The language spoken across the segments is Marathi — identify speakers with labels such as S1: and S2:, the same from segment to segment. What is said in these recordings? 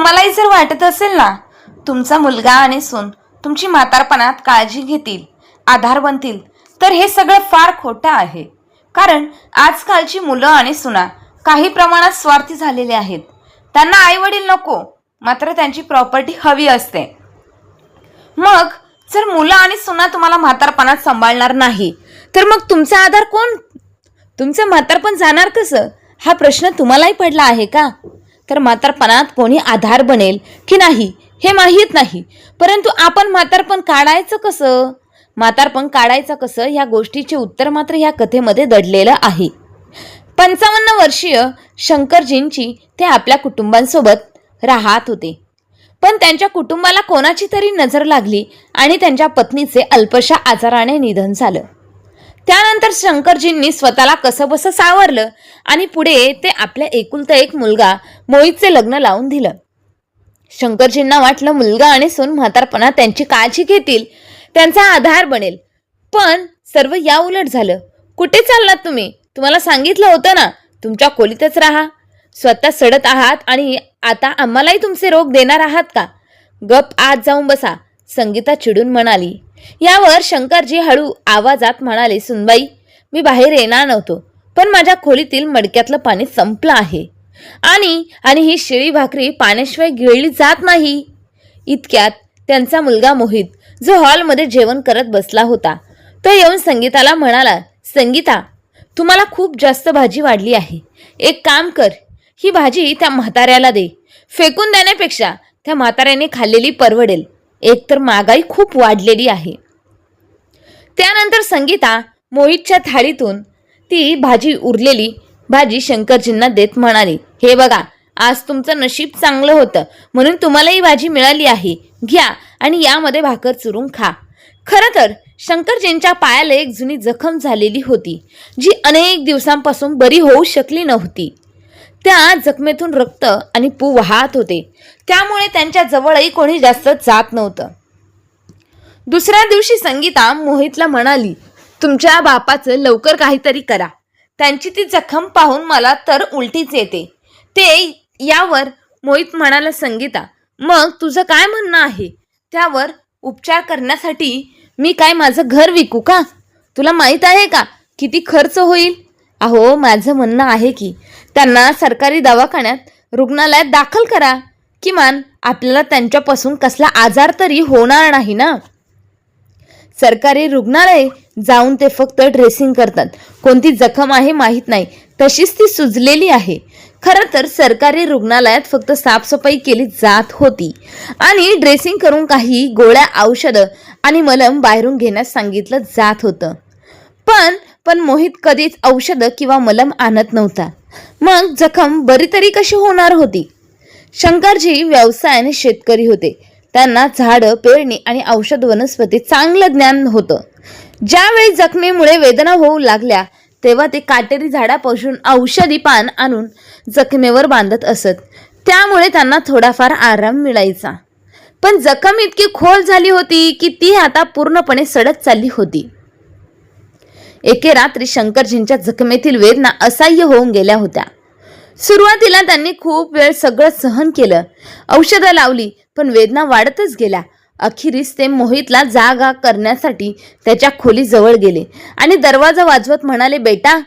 S1: तुम्हालाही जर वाटत असेल ना तुमचा मुलगा आणि सून तुमची म्हातारपणात काळजी घेतील, आधार बनतील, तर हे सगळं फार खोटं आहे. कारण आजकालची मुलं आणि सुना काही प्रमाणात स्वार्थी झालेले आहेत. त्यांना आईवडील नको, मात्र त्यांची प्रॉपर्टी हवी असते. मग जर मुलं आणि सुना तुम्हाला म्हातारपणात सांभाळणार नाही तर मग तुमचा आधार कोण? तुमचं म्हातारपण जाणार कसं, हा प्रश्न तुम्हालाही पडला आहे का? तर म्हातारपणात कोणी आधार बनेल की नाही हे माहीत नाही, परंतु आपण म्हातारपण काढायचं कसं, म्हातारपण काढायचं कसं या गोष्टीचे उत्तर मात्र या कथेमध्ये दडलेलं आहे. 55 वर्षीय शंकरजींची ते आपल्या कुटुंबांसोबत राहत होते. पण त्यांच्या कुटुंबाला कोणाची तरी नजर लागली आणि त्यांच्या पत्नीचे अल्पशा आजाराने निधन झालं. त्यानंतर शंकरजींनी स्वतःला कसंबसं सावरलं आणि पुढे ते आपल्या एकुलता एक मुलगा मोहितचे लग्न लावून दिलं. शंकरजींना वाटलं मुलगा आणि सून म्हातारपणात त्यांची काळजी घेतील, त्यांचा आधार बनेल. पण सर्व या उलट झालं. कुठे चाललात तुम्ही? तुम्हाला सांगितलं होतं ना तुमच्या खोलीतच राहा. स्वतः सडत आहात आणि आता आम्हालाही तुमचे रोग देणार आहात का? गप आत जाऊन बसा, संगीता चिडून म्हणाली. यावर शंकरजी हळू आवाजात म्हणाले, सुनबाई, मी बाहेर येणार नव्हतो, पण माझ्या खोलीतील मडक्यातलं पाणी संपलं आहे आणि ही शिळी भाकरी पाण्याशिवाय गिळली जात नाही. इतक्यात त्यांचा मुलगा मोहित, जो हॉलमध्ये जेवण करत बसला होता, तो येऊन संगीताला म्हणाला, संगीता, तुम्हाला खूप जास्त भाजी वाढली आहे. एक काम कर, ही भाजी त्या म्हाताऱ्याला दे. फेकून देण्यापेक्षा त्या म्हाताऱ्याने खाल्लेली परवडेल. एकतर महागाई खूप वाढलेली आहे. त्यानंतर संगीता मोहितच्या थाळीतून ती उरलेली भाजी शंकरजींना देत म्हणाली, हे बघा, आज तुमचं नशीब चांगलं होतं म्हणून तुम्हाला ही भाजी मिळाली आहे. घ्या आणि यामध्ये भाकर चुरून खा. खरं तर शंकरजींच्या पायाला एक जुनी जखम झालेली होती, जी अनेक दिवसांपासून बरी होऊ शकली नव्हती. त्या जखमेतून रक्त आणि पू वाहत होते, त्यामुळे त्यांच्या जवळही कोणी जास्त जात नव्हतं. दुसऱ्या दिवशी संगीता मोहितला म्हणाली, तुमच्या बापाचं लवकर काहीतरी करा. त्यांची ती जखम पाहून मला तर उलटीच येते. ते यावर मोहित म्हणाला, संगीता, मग तुझं काय म्हणणं आहे? त्यावर उपचार करण्यासाठी मी काय माझं घर विकू का? तुला माहीत आहे का किती खर्च होईल? अहो, माझं म्हणणं आहे की त्यांना सरकारी दवाखान्यात रुग्णालयात दाखल करा. किमान आपल्याला त्यांच्यापासून कसला आजार तरी होणार नाही ना. सरकारी रुग्णालय जाऊन ते फक्त ड्रेसिंग करतात. कोणती जखम आहे माहीत नाही, तशीच ती सुजलेली आहे. खरं तर सरकारी रुग्णालयात फक्त साफसफाई केली जात होती आणि ड्रेसिंग करून काही गोळ्या, औषधं आणि मलम बाहेरून घेण्यास सांगितलं जात होतं. पण मोहित कधीच औषधं किंवा मलम आणत नव्हता. मग जखम बरी तरी कशी होणार होती? शंकरजी व्यवसायाने शेतकरी होते. त्यांना झाडं, पेरणी आणि औषध वनस्पती चांगलं ज्ञान होतं. ज्यावेळी जखमेमुळे वेदना होऊ लागल्या तेव्हा ते काटेरी झाडापासून औषधी पान आणून जखमेवर बांधत असत. त्यामुळे त्यांना थोडाफार आराम मिळायचा. पण जखम इतकी खोल झाली होती की ती आता पूर्णपणे सडत चालली होती. एके रात्री शंकरजींच्या जखमेतील वेदना असह्य होऊन गेल्या होत्या. सुरुवातीला त्यांनी खूप वेळ सगळं सहन केलं, औषधं लावली, पण वेदना वाढतच गेल्या. अखेरीस ते मोहितला जागा करण्यासाठी त्याच्या खोलीजवळ गेले आणि दरवाजा वाजवत म्हणाले, बेटा,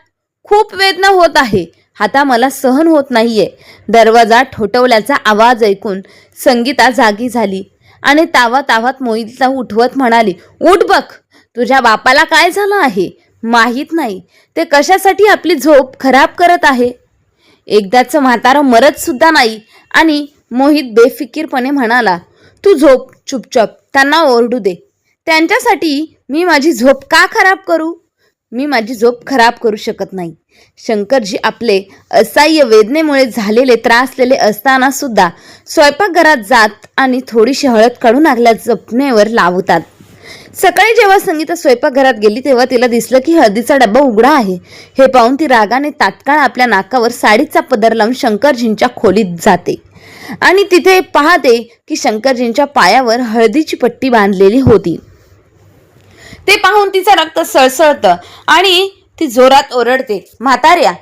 S1: खूप वेदना होत आहे, आता मला सहन होत नाहीये. दरवाजा ठोठवल्याचा आवाज ऐकून संगीता जागी झाली आणि तावातावात मोहितला उठवत म्हणाली, उठ बघ, तुझ्या बापाला काय झालं आहे माहीत नाही. ते कशासाठी आपली झोप खराब करत आहे. एकदाचं म्हातारं मरत सुद्धा नाही. आणि मोहित बेफिकीरपणे म्हणाला, तू झोप चुपचाप, त्यांना ओरडू दे. त्यांच्यासाठी मी माझी झोप का खराब करू? मी माझी झोप खराब करू शकत नाही. शंकरजी आपले असह्य वेदनेमुळे झालेले त्रासलेले असताना सुद्धा स्वयंपाकघरात जात आणि थोडीशी हळद काढून आपल्या जखमेवर लावतात. सकाळी जेव्हा संगीता स्वयंपाकघरात गेली तेव्हा तिला दिसलं की हळदीचा डब्बा उघडा आहे. हे पाहून ती रागाने तात्काळ आपल्या नाकावर साडीचा पदर लावून शंकरजींच्या खोलीत जाते आणि तिथे पाहते की शंकरजींच्या पायावर हळदीची पट्टी बांधलेली होती. ते पाहून तिचं रक्त सळसळतं आणि ती जोरात ओरडते, म्हाताऱ्या,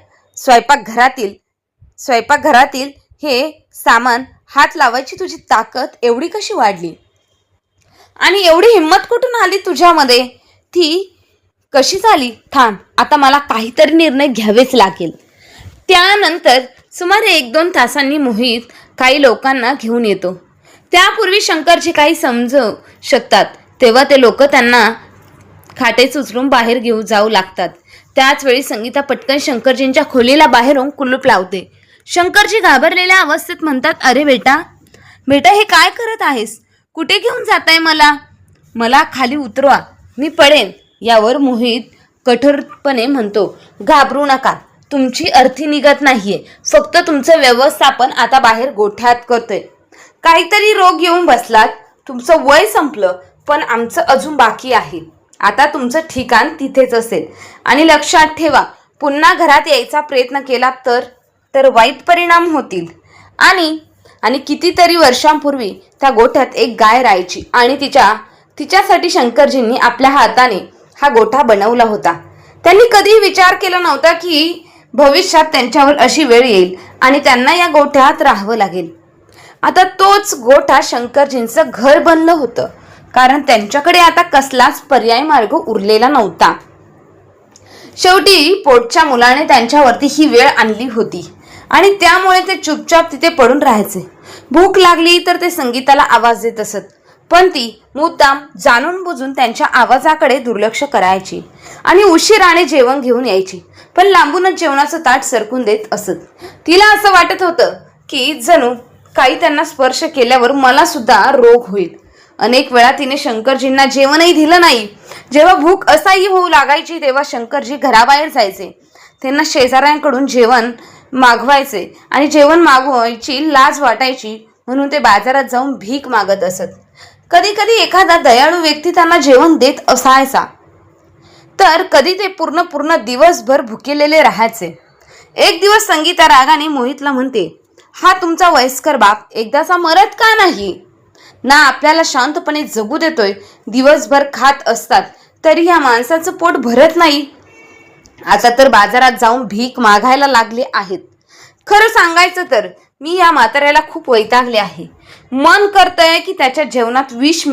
S1: स्वयंपाकघरातील हे सामान हात लावायची तुझी ताकद एवढी कशी वाढली आणि एवढी हिंमत कुठून आली तुझ्यामध्ये? ती कशी झाली? थांब, आता मला काहीतरी निर्णय घ्यावेच लागेल. त्यानंतर सुमारे 1-2 तासांनी मोहित काही लोकांना घेऊन येतो. त्यापूर्वी शंकरजी काही समजू शकतात तेव्हा ते लोक त्यांना खाटे उचलून बाहेर घेऊन जाऊ लागतात. त्याच वेळी संगीता पटकन शंकरजींच्या खोलीला बाहेरून कुलूप लावते. शंकरजी घाबरलेल्या अवस्थेत म्हणतात, अरे बेटा बेटा हे काय करत आहेस? कुठे घेऊन जाताय मला? मला खाली उतरवा, मी पडेन. यावर मोहित कठोरपणे म्हणतो, घाबरू नका, तुमची अर्थी निघत नाहीये, फक्त तुमचं व्यवस्थापन आता बाहेर गोठ्यात करतोय. काहीतरी रोग येऊन बसलात, तुमचं वय संपलं, पण आमचं अजून बाकी आहे. आता तुमचं ठिकाण तिथेच असेल आणि लक्षात ठेवा, पुन्हा घरात यायचा प्रयत्न केला तर वाईट परिणाम होतील. आणि कितीतरी वर्षांपूर्वी त्या गोठ्यात एक गाय राहायची आणि तिच्यासाठी शंकरजींनी आपल्या हाताने हा गोठा बनवला होता. त्यांनी कधीही विचार केला नव्हता की भविष्यात त्यांच्यावर अशी वेळ येईल आणि त्यांना या गोठ्यात राहावं लागेल. आता तोच गोठा शंकरजींचं घर बनलं होतं, कारण त्यांच्याकडे आता कसलाच पर्याय मार्ग उरलेला नव्हता. शेवटी पोटच्या मुलाने त्यांच्यावरती ही वेळ आणली होती आणि त्यामुळे ते चुपचाप तिथे पडून राहायचे. भूक लागली तर ते संगीताला आवाज देत असत, पण ती मुद्दाम जाणून बुजून त्यांच्या आवाजाकडे दुर्लक्ष करायची आणि उशिराने जेवण घेऊन यायची, पण लांबूनच जेवणाचं ताट सरकून देत असत. तिला असं वाटत होतं की जणू काही त्यांना स्पर्श केल्यावर मला सुद्धा रोग होईल. अनेक वेळा तिने शंकरजींना जेवणही दिलं नाही. जेव्हा भूक असाही होऊ लागायची तेव्हा शंकरजी घराबाहेर जायचे. त्यांना शेजाऱ्यांकडून जेवण मागवायचे आणि जेवण मागवायची लाज वाटायची म्हणून ते बाजारात जाऊन भीक मागत असत. कधी कधी एखादा दयाळू व्यक्ती त्यांना जेवण देत असायचा, तर कधी ते पूर्ण दिवसभर भुकेलेले राहायचे. एक दिवस संगीता रागाने मोहितला म्हणते, हा तुमचा वयस्कर बाप एकदाचा मरत का नाही ना? आपल्याला शांतपणे जगू देतोय. दिवसभर खात असतात तरी ह्या माणसाचं पोट भरत नाही. आता तर बाजारात जाऊन भीक मागायला लागले आहेत. खरं सांगायचं तर मी या म्हाताऱ्याला खूप वैतागले आहे. मन करतंय की त्याच्या जेवणात विष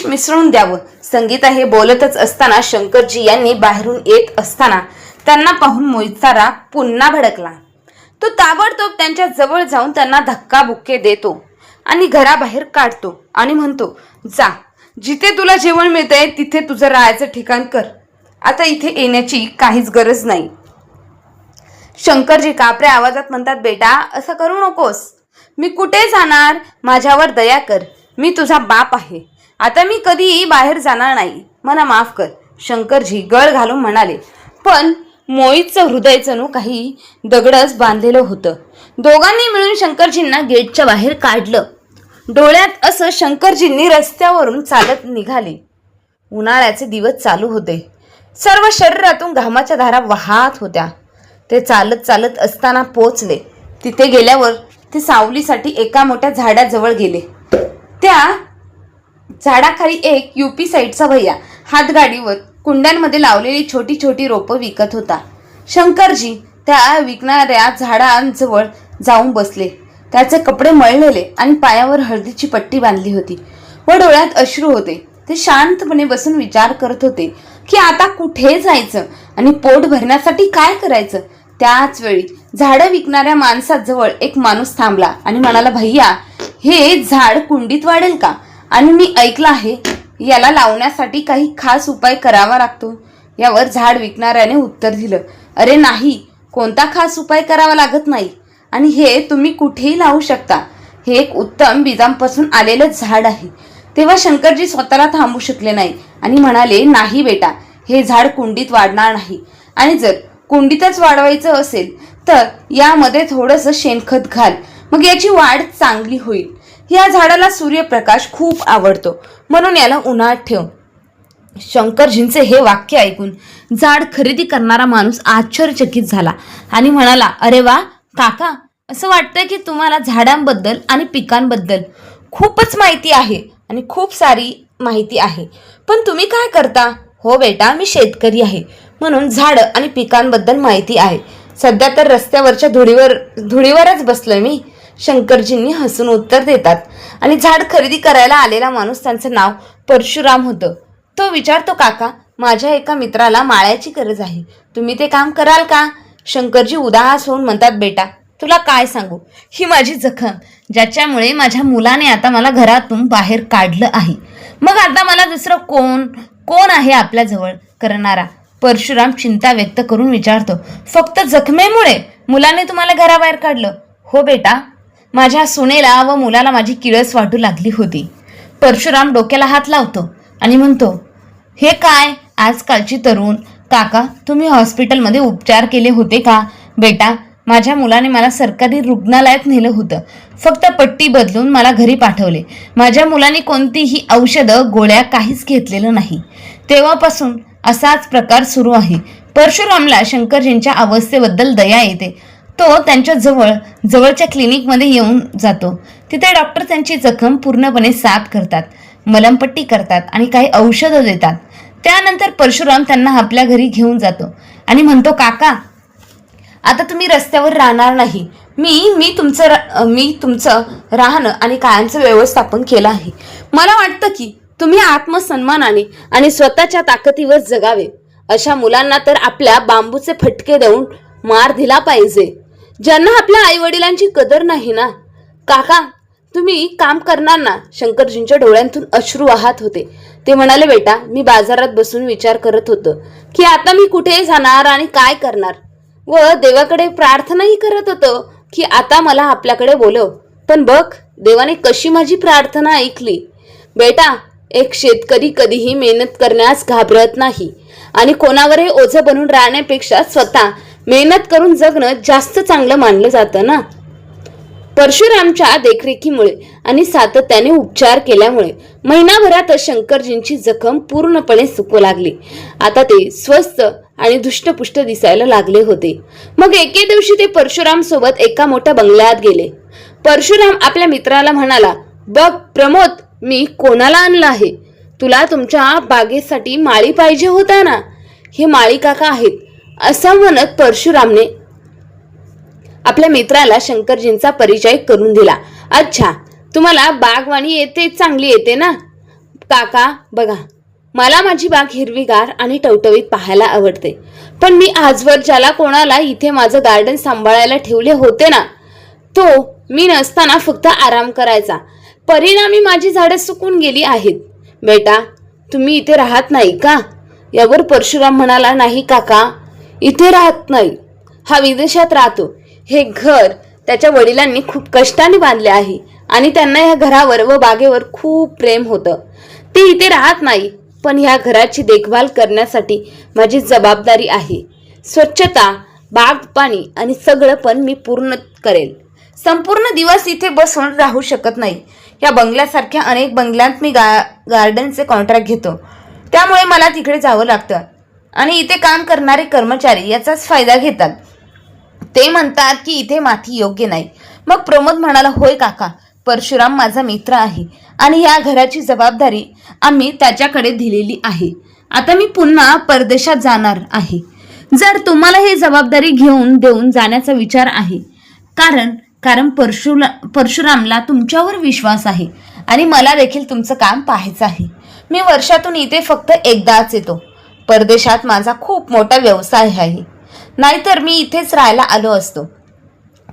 S1: मिसळून द्यावं. संगीता हे बोलतच असताना शंकरजी यांनी बाहेरून येत असताना त्यांना पाहून मोहितचा राग पुन्हा भडकला. तो ताबडतोब त्यांच्या जवळ जाऊन त्यांना धक्काबुक्के देतो आणि घराबाहेर काढतो आणि म्हणतो, जा, जिथे तुला जेवण मिळतंय तिथे तुझं राहायचं ठिकाण कर. आता इथे येण्याची काहीच गरज नाही. शंकरजी कापऱ्या आवाजात म्हणतात, बेटा असं करू नकोस. मी कुठे जाणार? माझ्यावर दया कर. मी तुझा बाप आहे. आता मी कधीही बाहेर जाणार नाही. मला माफ कर. शंकरजी गळ घालून म्हणाले. पण मोहितचं हृदय जणू काही दगडच बांधलेलं होतं. दोघांनी मिळून शंकरजींना गेटच्या बाहेर काढलं. डोळ्यात असं शंकरजींनी रस्त्यावरून चालत निघाले. उन्हाळ्याचे दिवस चालू होते. सर्व शरीरातून घामाच्या धारा वाहत होत्या. ते चालत असताना पोचले. तिथे गेल्यावर ते सावलीसाठी एका मोठ्या झाडाजवळ गेले. त्या झाडाखाली एक UP साईडचा भैया हातगाडीवर कुंड्यांमध्ये लावलेली छोटी छोटी रोपं विकत होता. शंकरजी त्या विकणाऱ्या झाडांजवळ जाऊन बसले. त्याचे कपडे मळलेले आणि पायावर हळदीची पट्टी बांधली होती व डोळ्यात अश्रू होते. ते शांतपणे बसून विचार करत होते की आता कुठे जायचं आणि पोट भरण्यासाठी काय करायचं. त्याच वेळी झाडं विकणाऱ्या माणसाजवळ एक माणूस थांबला आणि म्हणाला, भैया हे झाड कुंडीत वाढेल का? आणि मी ऐकलं आहे याला लावण्यासाठी काही खास उपाय करावा लागतो. यावर झाड विकणाऱ्याने उत्तर दिलं, अरे नाही, कोणता खास उपाय करावा लागत नाही आणि हे तुम्ही कुठेही लावू शकता. हे एक उत्तम बीजांपासून आलेलं झाड आहे. तेव्हा शंकरजी स्वतःला थांबू शकले नाही आणि म्हणाले, नाही बेटा, हे झाड कुंडीत वाढणार नाही आणि जर कुंडीतच वाढवायचं असेल तर यामध्ये थोडंसं शेणखत घाल, मग याची वाढ चांगली होईल. या झाडाला सूर्यप्रकाश खूप आवडतो म्हणून याला उन्हात ठेव. शंकरजींचे हे वाक्य ऐकून झाड खरेदी करणारा माणूस आश्चर्यचकित झाला आणि म्हणाला, अरे वा काका, असं वाटतंय की तुम्हाला झाडांबद्दल आणि पिकांबद्दल खूपच माहिती आहे आणि खूप सारी माहिती आहे. पण तुम्ही काय करता? हो बेटा, मी शेतकरी आहे म्हणून झाडं आणि पिकांबद्दल माहिती आहे. सध्या तर रस्त्यावरच्या धुळीवरच बसलोय मी. शंकरजींनी हसून उत्तर देतात आणि झाड खरेदी करायला आलेला माणूस, त्यांचं नाव परशुराम होतं. तो विचारतो, काका, माझ्या एका मित्राला माळ्याची गरज आहे, तुम्ही ते काम कराल का? शंकरजी उदास होऊन म्हणतात, बेटा तुला काय सांगू, ही माझी जखम, ज्याच्यामुळे माझ्या मुलाने आता मला घरातून बाहेर काढलं आहे. मग आता मला दुसरं कोण आहे आपल्याजवळ करणारा? परशुराम चिंता व्यक्त करून विचारतो, फक्त जखमेमुळे मुलाने तुम्हाला घराबाहेर काढलं? हो बेटा, माझ्या सुनेला व मुलाला माझी किळस वाटू लागली होती. परशुराम डोक्याला हात लावतो आणि म्हणतो, हे काय आजकालची तरुण? काका, तुम्ही हॉस्पिटलमध्ये उपचार केले होते का? बेटा, माझ्या मुलाने मला सरकारी रुग्णालयात नेलं होतं, फक्त पट्टी बदलून मला घरी पाठवले. माझ्या मुलाने कोणतीही औषधं गोळ्या काहीच घेतलेलं नाही. तेव्हापासून असाच प्रकार सुरू आहे. परशुरामला शंकरजींच्या अवस्थेबद्दल दया येते. तो त्यांच्या जवळच्या क्लिनिकमध्ये येऊन जातो. तिथे डॉक्टर त्यांची जखम पूर्णपणे साफ करतात, मलमपट्टी करतात आणि काही औषधं देतात. त्यानंतर परशुराम त्यांना आपल्या घरी घेऊन जातो आणि म्हणतो, काका, आता तुम्ही रस्त्यावर राहणार नाही. मी तुमचं राहणं आणि कायांचं व्यवस्थापन केलं आहे. मला वाटतं की तुम्ही आत्मसन्मानाने आणि स्वतःच्या ताकदीवर जगावे. अशा मुलांना तर आपल्या बांबूचे फटके देऊन मार दिला पाहिजे, ज्यांना आपल्या आई वडिलांची कदर नाही ना. काका, तुम्ही काम करणार ना? शंकरजींच्या डोळ्यांतून अश्रू वाहत होते. ते म्हणाले, बेटा, मी बाजारात बसून विचार करत होतो की आता मी कुठे जाणार आणि काय करणार, व देवाकडे प्रार्थनाही करत होतो की आता मला आपल्याकडे बोलव. पण बघ, देवाने कशी माझी प्रार्थना ऐकली. बेटा, एक शेतकरी कधीही मेहनत करण्यास घाबरत नाही आणि कोणावरही ओझं बनून राहण्यापेक्षा स्वतः मेहनत करून जगणं जास्त चांगलं मानलं जातं ना. परशुरामच्या देखरेखीमुळे आणि सातत्याने उपचार केल्यामुळे महिनाभरात शंकरजींची जखम पूर्णपणे सुकू लागली. आता ते स्वस्थ आणि धुष्टपुष्ट दिसायला लागले होते. मग एके दिवशी ते परशुराम सोबत एका मोठ्या बंगल्यात गेले. परशुराम आपल्या मित्राला म्हणाला, बघ प्रमोद, मी कोणाला आणलं आहे? तुला तुमच्या बागेसाठी माळी पाहिजे होता ना, हे माळी काका आहेत. असं म्हणत परशुरामने आपल्या मित्राला शंकरजींचा परिचय करून दिला. अच्छा, तुम्हाला बागवानी चांगली येते ना? काका बघा, मला माझी बाग हिरवीगार आणि टवटवीत पाहायला आवडते. पण मी आजवर ज्याला कोणाला इथे माझं गार्डन सांभाळायला ठेवले होते ना, तो मी नसताना फक्त आराम करायचा. परिणामी माझी झाडं सुकून गेली आहेत. बेटा, तुम्ही इथे राहत नाही का? यावर परशुराम म्हणाला, नाही काका, इथे राहत नाही, हा विदेशात राहतो. हे घर त्याच्या वडिलांनी खूप कष्टाने बांधले आहे आणि त्यांना या घरावर व बागेवर खूप प्रेम होतं. ते इथे राहत नाही, पण ह्या घराची देखभाल करण्यासाठी माझी जबाबदारी आहे. स्वच्छता, बाग, पाणी आणि सगळं पण मी पूर्ण करेल. संपूर्ण दिवस इथे बसून राहू शकत नाही. या बंगल्यासारख्या अनेक बंगल्यात मी गार्डनचे कॉन्ट्रॅक्ट घेतो, त्यामुळे मला तिकडे जावं लागतं आणि इथे काम करणारे कर्मचारी याचाच फायदा घेतात. ते म्हणतात की इथे माती योग्य नाही. मग प्रमोद म्हणाला, होय काका, परशुराम माझा मित्र आहे आणि या घराची जबाबदारी आम्ही त्याच्याकडे दिलेली आहे. आता मी पुन्हा परदेशात जाणार आहे. जर तुम्हाला ही जबाबदारी देऊन जाण्याचा विचार आहे, कारण परशुरामला तुमच्यावर विश्वास आहे आणि मला देखील तुमचं काम पाहायचं आहे. मी वर्षातून इथे फक्त एकदाच येतो. परदेशात माझा खूप मोठा व्यवसाय आहे, नाहीतर मी इथेच राहायला आलो असतो.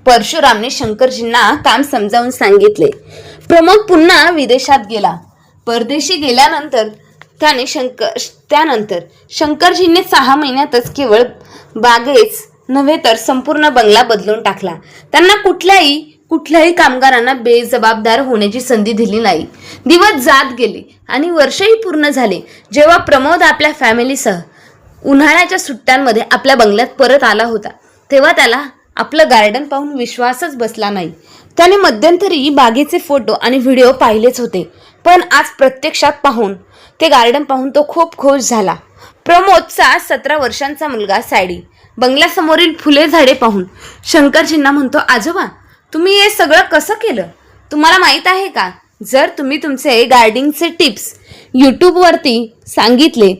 S1: परशुरामने शंकरजींना काम समजावून सांगितले. प्रमोद पुन्हा विदेशात गेला. परदेशी गेल्यानंतर त्यानंतर शंकरजींनी 6 महिन्यातच केवळ बागेच नव्हे तर संपूर्ण बंगला बदलून टाकला. त्यांना कुठल्याही कामगारांना बेजबाबदार होण्याची संधी दिली नाही. दिवस जात गेले आणि वर्षही पूर्ण झाले. जेव्हा प्रमोद आपल्या फॅमिलीसह उन्हाळ्याच्या सुट्ट्यांमध्ये आपल्या बंगल्यात परत आला होता, तेव्हा त्याला आपलं गार्डन पाहून विश्वासच बसला नाही. त्याने मध्यंतरी बागेचे फोटो आणि व्हिडिओ पाहिलेच होते, पण आज प्रत्यक्षात ते गार्डन पाहून तो खूप खुश झाला. प्रमोदचा 17 वर्षांचा मुलगा सॅडी बंगल्यासमोरील फुले झाडे पाहून शंकरजींना म्हणतो, आजोबा, तुम्ही हे सगळं कसं केलं? तुम्हाला माहीत आहे का, जर तुम्ही तुमचे गार्डनिंगचे टिप्स यूट्यूबवरती सांगितले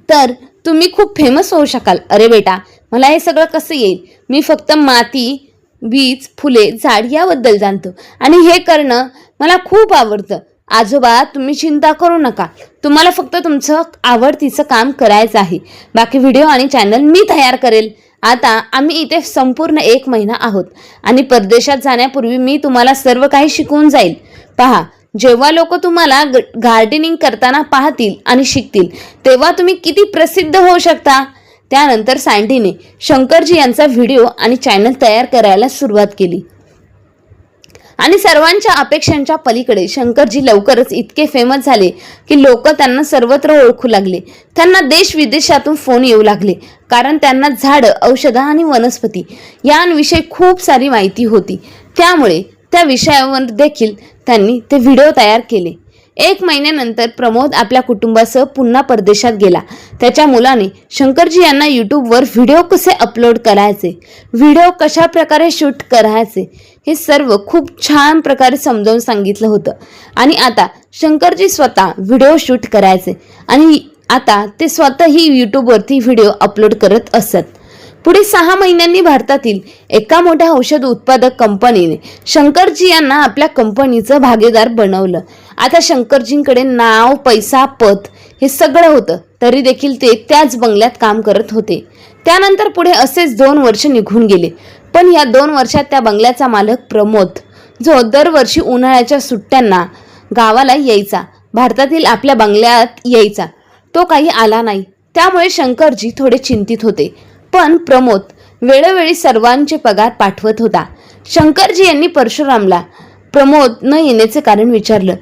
S1: तर तुम्ही खूप फेमस होऊ शकाल. अरे बेटा, मला हे सगळं कसं येईल? मी फक्त माती
S2: वीज, फुले, झाड याबद्दल जाणतो आणि हे करणं मला खूप आवडतं. आजोबा, तुम्ही चिंता करू नका. तुम्हाला फक्त तुमचं आवडतीचं काम करायचं आहे. बाकी व्हिडिओ आणि चॅनल मी तयार करेल. आता आम्ही इथे संपूर्ण 1 महिना आहोत आणि परदेशात जाण्यापूर्वी मी तुम्हाला सर्व काही शिकवून जाईल. पहा, जेव्हा लोक तुम्हाला गार्डनिंग करताना पाहतील आणि शिकतील तेव्हा तुम्ही किती प्रसिद्ध होऊ शकता. त्यानंतर सँडीने शंकरजी यांचा व्हिडिओ आणि चॅनल तयार करायला सुरुवात केली आणि सर्वांच्या अपेक्षांच्या पलीकडे शंकरजी लवकरच इतके फेमस झाले की लोक त्यांना सर्वत्र ओळखू लागले. त्यांना देश विदेशातून फोन येऊ लागले कारण त्यांना झाडं, औषधं आणि वनस्पती यांविषयी खूप सारी माहिती होती. त्यामुळे त्या विषयावर देखील त्यांनी ते व्हिडिओ तयार केले. 1 महिन्यानंतर प्रमोद आपल्या कुटुंबासह पुन्हा परदेशात गेला. त्याच्या मुलाने शंकरजी यांना यूट्यूबवर व्हिडिओ कसे अपलोड करायचे, व्हिडिओ कशा प्रकारे शूट करायचे हे सर्व खूप छान प्रकारे समजावून सांगितलं होतं. आणि आता शंकरजी स्वतः व्हिडिओ शूट करायचे आणि आता ते स्वतःही यूट्यूबवरती व्हिडिओ अपलोड करत असत. पुढे 6 महिन्यांनी भारतातील एका मोठ्या औषध उत्पादक कंपनीने शंकरजी यांना आपल्या कंपनीचं भागीदार बनवलं. आता शंकरजींकडे नाव, पैसा, पद हे सगळं होतं, तरी देखील ते त्याच बंगल्यात काम करत होते. त्यानंतर पुढे असेच 2 वर्ष निघून गेले. पण या 2 वर्षात त्या बंगल्याचा मालक प्रमोद, जो दरवर्षी उन्हाळ्याच्या सुट्ट्यांना गावाला यायचा, भारतातील आपल्या बंगल्यात यायचा, तो काही आला नाही. त्यामुळे शंकरजी थोडे चिंतित होते. पण प्रमोद वेळोवेळी सर्वांचे पगार पाठवत होता. शंकरजी यांनी परशुरामला प्रमोद न येण्याचे कारण विचारलं,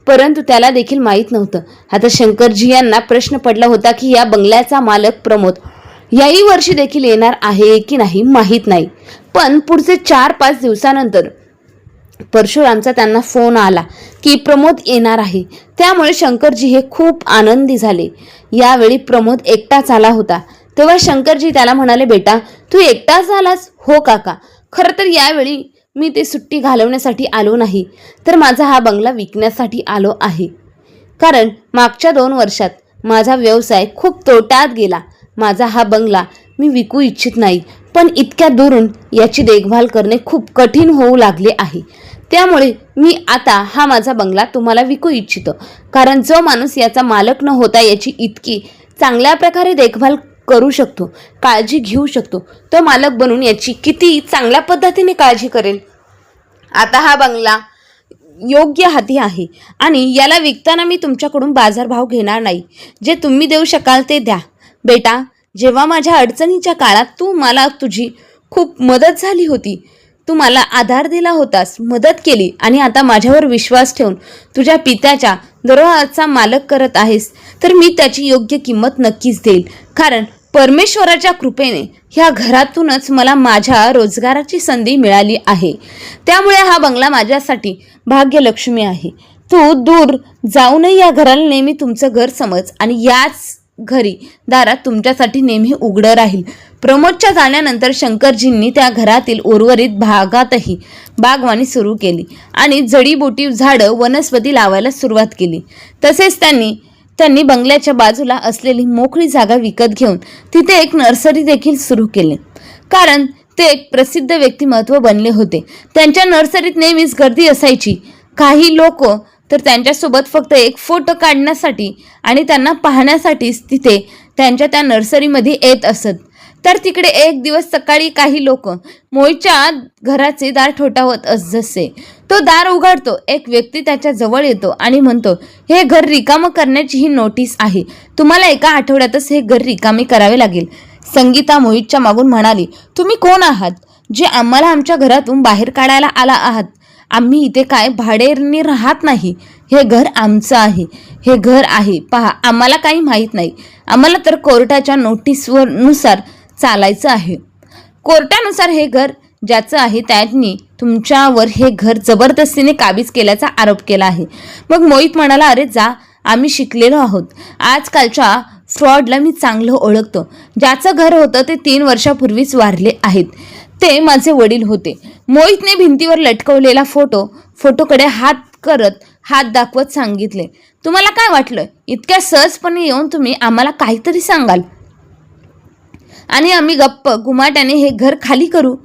S2: परंतु त्याला देखील माहीत नव्हतं. आता शंकरजी यांना प्रश्न पडला होता की या बंगल्याचा मालक प्रमोद याही वर्षी देखील येणार आहे की नाही माहीत नाही. पण पुढचे 4-5 दिवसानंतर परशुरामचा त्यांना फोन आला की प्रमोद येणार आहे. त्यामुळे शंकरजी हे खूप आनंदी झाले. यावेळी प्रमोद एकटाच आला होता. तेव्हा शंकरजी त्याला म्हणाले, बेटा, तू एकटाच आलास? हो काका, खरं तर यावेळी मी ते सुट्टी घालवण्यासाठी आलो नाही, तर माझा हा बंगला विकण्यासाठी आलो आहे. कारण मागच्या 2 वर्षात माझा व्यवसाय खूप तोट्यात गेला. माझा हा बंगला मी विकू इच्छित नाही, पण इतक्या दुरून याची देखभाल करणे खूप कठीण होऊ लागले आहे. त्यामुळे मी आता हा माझा बंगला तुम्हाला विकू इच्छितो. कारण जो माणूस याचा मालक न होता याची इतकी चांगल्या प्रकारे देखभाल करू शकतो, काळजी घेऊ शकतो, तो मालक बनून याची किती चांगल्या पद्धतीने काळजी करेल. आता हा बंगला योग्य हाती आहे आणि याला विकताना मी तुमच्याकडून बाजारभाव घेणार नाही. जे तुम्ही देऊ शकाल ते द्या. बेटा, जेव्हा माझ्या अडचणीच्या काळात तू मला तुझी खूप मदत झाली होती, तू मला आधार दिला होतास, मदत केली आणि आता माझ्यावर विश्वास ठेवून तुझ्या पित्याच्या दरबाराचा मालक करत आहेस, तर मी त्याची योग्य किंमत नक्कीच देईल. कारण परमेश्वराच्या कृपेने ह्या घरातूनच मला माझ्या रोजगाराची संधी मिळाली आहे. त्यामुळे हा बंगला माझ्यासाठी भाग्यलक्ष्मी आहे. तू दूर जाऊनही या घराला नेहमी तुमचं घर समज आणि याच घरी दारात तुमच्यासाठी नेहमी उघडं राहील. प्रमोदच्या जाण्यानंतर शंकरजींनी त्या घरातील उर्वरित भागातही बागवानी सुरू केली आणि जडीबुटी, झाडं, वनस्पती लावायला सुरुवात केली. तसेच त्यांनी बंगल्याच्या बाजूला असलेली मोकळी जागा विकत घेऊन तिथे एक नर्सरी देखील सुरू केली. कारण ते एक प्रसिद्ध व्यक्तिमत्व बनले होते. त्यांच्या नर्सरीत नेहमीच गर्दी असायची. काही लोक तर त्यांच्यासोबत फक्त एक फोटो काढण्यासाठी आणि त्यांना पाहण्यासाठीच तिथे त्यांच्या त्या नर्सरीमध्ये येत असत. तर तिकडे एक दिवस सकाळी काही लोक मोहितच्या घराचे दार ठोठावत जसे तो दार उघडतो, एक व्यक्ती त्याच्या जवळ येतो आणि म्हणतो, हे घर रिकामं करण्याची ही नोटीस आहे. तुम्हाला एका आठवड्यातच हे घर रिकामे करावे लागेल. संगीता मोहितच्या मागून म्हणाली, तुम्ही कोण आहात जे आम्हाला आमच्या घरातून बाहेर काढायला आला आहात? आम्ही इथे काय भाडेनी राहत नाही. हे घर आमचं आहे. हे घर आहे पहा. आम्हाला काही माहीत नाही. आम्हाला तर कोर्टाच्या नोटीसनुसार चालायचं आहे. कोर्टानुसार हे घर ज्याचं आहे त्यांनी तुमच्यावर हे घर जबरदस्तीने काबीज केल्याचा आरोप केला आहे. मग मोहित म्हणाला, अरे जा, आम्ही शिकलेलो आहोत. आजकालच्या फ्रॉडला मी चांगलं ओळखतो. ज्याचं घर होतं ते 3 वर्षापूर्वीच वारले आहेत. ते माझे वडील होते. मोहितने भिंतीवर लटकवलेला फोटोकडे हात दाखवत सांगितले, तुम्हाला काय वाटलं? इतक्या सहजपणे येऊन तुम्ही आम्हाला काहीतरी सांगाल आणि आम्ही गप्प गुमाट्याने हे घर खाली करू?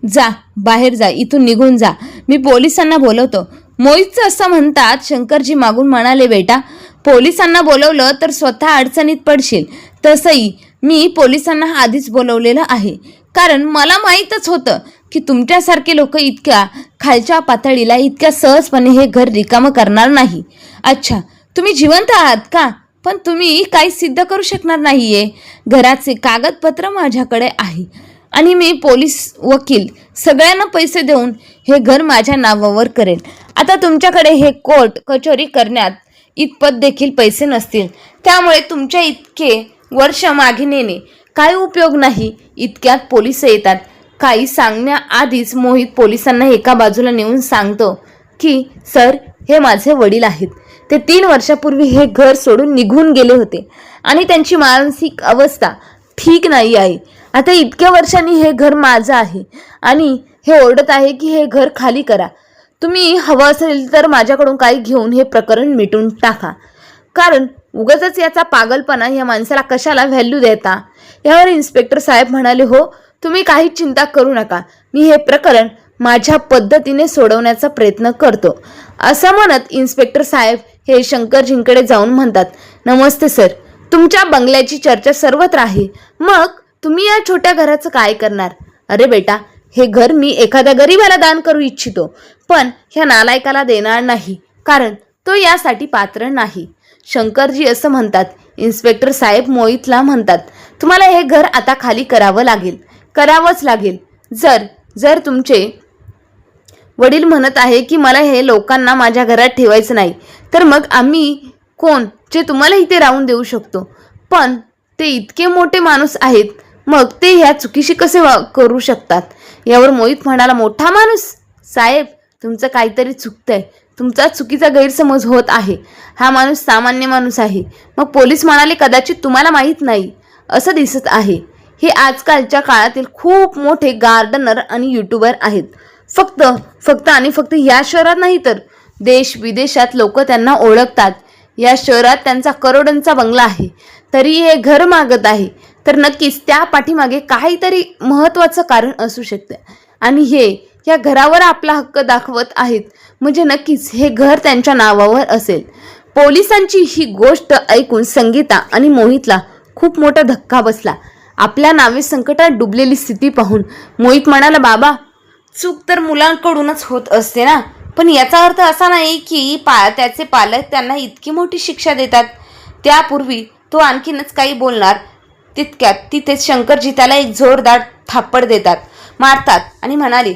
S2: जा, बाहेर जा, इथून निघून जा, मी पोलिसांना बोलवतो. मोहितचं असं म्हणतात शंकरजी मागून म्हणाले, बेटा, पोलिसांना बोलवलं तर स्वतः अडचणीत पडशील. तसंही मी पोलिसांना आधीच बोलवलेलं आहे, कारण मला माहीतच होतं की तुमच्यासारखे लोक इतक्या खालच्या पातळीला इतक्या सहजपणे हे घर रिकामं करणार नाही. अच्छा, तुम्ही जिवंत आहात का? पण तुम्ही काही सिद्ध करू शकणार नाहीये. घराचे कागदपत्र माझ्याकडे आहे आणि मी पोलीस, वकील सगळ्यांना पैसे देऊन हे घर माझ्या नावावर करेन. आता तुमच्याकडे हे कोर्ट कचोरी करण्यात इतपत देखील पैसे नसतील, त्यामुळे तुमच्या इतके वर्ष मागे नेणे काही उपयोग नाही. इतक्यात पोलिस येतात. काही सांगण्याआधीच मोहित पोलिसांना एका बाजूला नेऊन सांगतो की सर, हे माझे वडील आहेत. ते 3 वर्षापूर्वी हे घर सोडून निघून गेले होते आणि त्यांची मानसिक अवस्था ठीक नाही आहे. आता इतक्या वर्षांनी हे घर माझं आहे आणि हे ओरडत आहे की हे घर खाली करा. तुम्ही हवं असेल तर माझ्याकडून काही घेऊन हे प्रकरण मिटून टाका, कारण उगाचच याचा पागलपणा या माणसाला कशाला व्हॅल्यू देता. यावर इन्स्पेक्टर साहेब म्हणाले, हो, तुम्ही काही चिंता करू नका, मी हे प्रकरण माझ्या पद्धतीने सोडवण्याचा प्रयत्न करतो. असं म्हणत इन्स्पेक्टर साहेब हे शंकरजींकडे जाऊन म्हणतात, नमस्ते सर, तुमच्या बंगल्याची चर्चा सर्वत्र आहे. मग तुम्ही या छोट्या घराचं काय करणार? अरे बेटा, हे घर मी एखाद्या गरीबाला दान करू इच्छितो, पण ह्या नालायकाला देणार नाही, कारण तो यासाठी पात्र नाही. शंकरजी असं म्हणतात. इन्स्पेक्टर साहेब मोहितला म्हणतात, तुम्हाला हे घर आता खाली करावंच लागेल. जर तुमचे वडील म्हणत आहे की मला हे लोकांना माझ्या घरात ठेवायचं नाही, तर मग आम्ही कोण जे तुम्हाला इथे राहून देऊ शकतो? पण ते इतके मोठे माणूस आहेत, मग ते ह्या चुकीशी कसे करू शकतात? यावर मोहित म्हणाला, मोठा माणूस? साहेब, तुमचं काहीतरी चुकतंय. तुमचा चुकीचा गैरसमज होत आहे. हा माणूस सामान्य माणूस आहे. मग पोलीस म्हणाले, कदाचित तुम्हाला माहीत नाही असं दिसत आहे. हे आजकालच्या काळातील खूप मोठे गार्डनर आणि यूट्यूबर आहेत. फक्त आणि फक्त या शहरात नाही, तर देश विदेशात लोक त्यांना ओळखतात. या शहरात त्यांचा करोडोंचा बंगला आहे, तरी हे घर मागत आहे, तर नक्कीच त्या पाठीमागे काहीतरी महत्त्वाचं कारण असू शकते आणि हे या घरावर आपला हक्क दाखवत आहेत, म्हणजे नक्कीच हे घर त्यांच्या नावावर असेल. पोलिसांची ही गोष्ट ऐकून संगीता आणि मोहितला खूप मोठा धक्का बसला. आपल्या नावे संकटात डुबलेली स्थिती पाहून मोहित म्हणाला, बाबा, चूक तर मुलांकडूनच होत असते ना, पण याचा अर्थ असा नाही की त्याचे पालक त्यांना इतकी मोठी शिक्षा देतात. त्यापूर्वी तो आणखीनच काही बोलणार तितक्यात तिथेच शंकरजी त्याला एक जोरदार थापड मारतात आणि म्हणाले,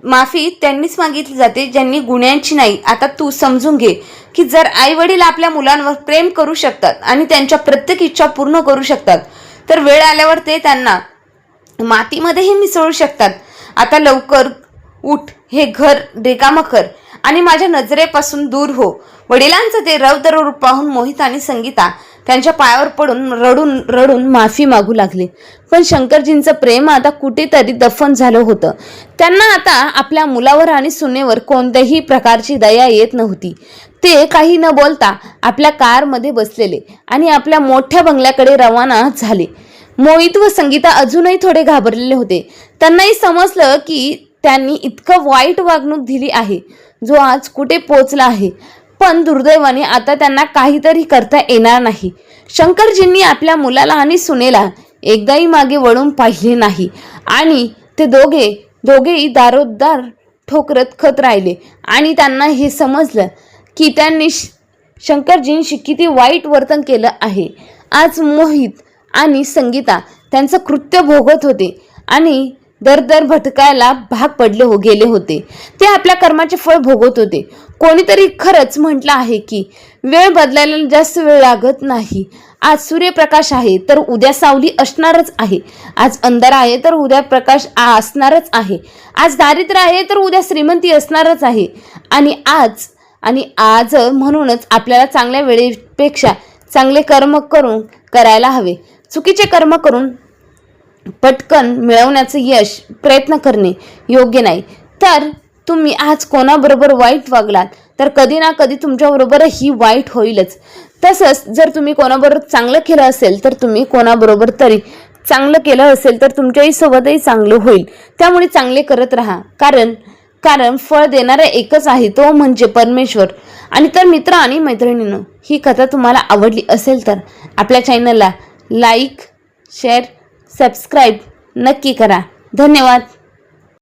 S2: माफी त्यांनीच मागितली जाते ज्यांनी गुन्ह्यांची नाही. आता तू समजून घे की जर आई वडील आपल्या मुलांवर प्रेम करू शकतात आणि त्यांच्या प्रत्येक इच्छा पूर्ण करू शकतात, तर वेळ आल्यावर ते त्यांना मातीमध्येही मिसळू शकतात. आता लवकर उठ, हे घर रिकामं कर आणि माझ्या नजरेपासून दूर हो. वडिलांचं ते रौद्र रूप पाहून मोहित आणि संगीता त्यांच्या पायावर पडून रडून माफी मागू लागले. पण शंकरजींचं प्रेम आता कुठेतरी दफन झालं होतं. त्यांना आता आपल्या मुलावर आणि सुनेवर कोणत्याही प्रकारची दया येत नव्हती. ते काही न बोलता आपल्या कारमध्ये बसलेले आणि आपल्या मोठ्या बंगल्याकडे रवाना झाले. मोहित व संगीता अजूनही थोडे घाबरलेले होते. त्यांनाही समजलं की त्यांनी इतकं वाईट वागणूक दिली आहे जो आज कुठे पोचला आहे, पण दुर्दैवाने आता त्यांना काहीतरी करता येणार नाही. शंकरजींनी आपल्या मुलाला आणि सुनेला एकदाही मागे वळून पाहिले नाही आणि ते दोघेही दारोदार ठोकरत खत राहिले आणि त्यांना हे समजलं की त्यांनी शंकरजींशी किती वाईट वर्तन केलं आहे. आज मोहित आणि संगीता त्यांचं कृत्य भोगत होते आणि दर भटकायला भाग गेले होते. ते आपल्या कर्माचे फळ भोगत होते. कोणीतरी खरंच म्हटलं आहे की वेळ बदलायला जास्त वेळ लागत नाही. आज सूर्यप्रकाश आहे तर उद्या सावली असणारच आहे. आज अंधार आहे तर उद्या प्रकाश असणारच आहे. आज दारिद्र्य आहे तर उद्या श्रीमंती असणारच आहे. आणि आज म्हणूनच आपल्याला चांगल्या वेळेपेक्षा चांगले कर्म करायला हवे. चुकीचे कर्म करून पटकन मिळवण्याचं यश प्रयत्न करणे योग्य नाही. तर तुम्ही आज कोणाबरोबर वाईट वागलात तर कधी ना कधी तुमच्याबरोबरही वाईट होईलच. तसंच जर तुम्ही कोणाबरोबर चांगलं केलं असेल तर तुम्ही कोणाबरोबर तरी चांगलं केलं असेल तर तुमच्याही सोबतही चांगलं होईल. त्यामुळे चांगले करत राहा. कारण फळ देणारा एकच आहे, तो म्हणजे परमेश्वर. आणि तर मित्र आणि मैत्रिणींनो, ही कथा तुम्हाला आवडली असेल तर आपल्या चॅनलला लाईक, शेअर, सबस्क्राईब नक्की करा. धन्यवाद.